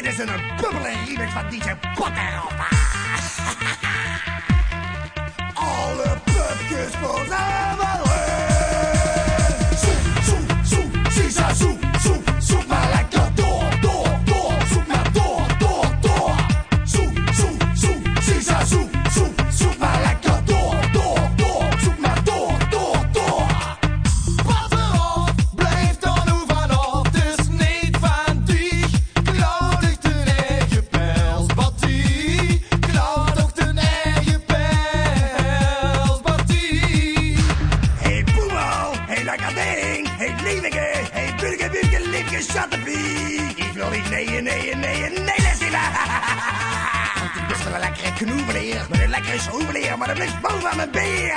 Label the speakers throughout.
Speaker 1: Dit is een bubbele remix van DJ Potterop. Alle pupjes voor Sisa, zoek maar lekker door. Zoek maar door. Sisa, zoek maar lekker door. Zoek maar door.
Speaker 2: Pas erop, blijf dan nu vanaf. Het is niet van dich. Klauw dich den eigen perspartie. Klauw toch den eigen perspartie.
Speaker 1: Hey Boemo, hey lekker ding. Hey lieveke, hey buurke, liefje, chattepie. Ik wil niet nee, leslie. Want ik best wel een lekkere knoebeleer. Met een lekkere schroebeleer, maar dat blijft boven aan mijn beer.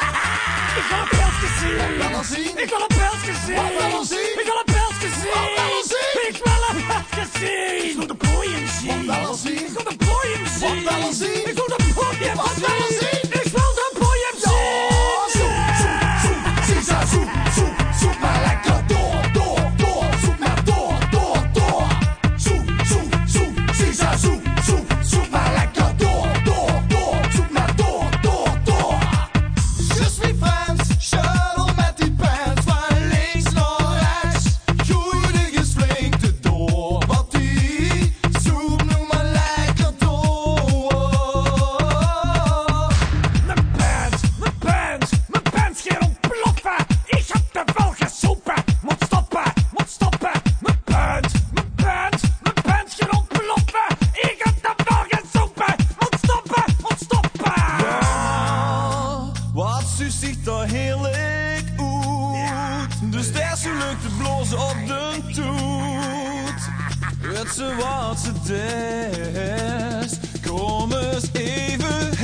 Speaker 1: Ik wil een pelsje zien.
Speaker 2: Wat wil er zien?
Speaker 1: Ik wil een pelsje zien.
Speaker 2: Wat wil er zien?
Speaker 1: Ik wil een pelsje zien.
Speaker 2: Wat wil er zien?
Speaker 1: Ik wil een pelsje zien. Ik wil de pooien zien.
Speaker 2: Wat wil er zien?
Speaker 1: Ik wil de pooien zien.
Speaker 2: Wat wil er zien?
Speaker 1: Ik wil de pooien
Speaker 2: Wat wil er zien?
Speaker 1: Ik wil de pooien zien.
Speaker 2: Sisa, zoek maar lekker door. Zoek maar door. Sisa, zoek maar lekker door. Zoek maar door. Je suis Frans, shuttle met die pants van links naar rechts. Groeinig is flink de doorpartie. Zoek nu maar lekker door.
Speaker 1: Mijn pants gaan ontploffen. Ik heb te veel gesoepen. Moet stoppen. Mijn pants gaan ontploffen. Ik heb te veel gesoepen. Moet stoppen.
Speaker 2: Wat zus ziet er heerlijk uit. De ster zo lukt te blozen op de toet. Weet ze wat ze des? Kom eens even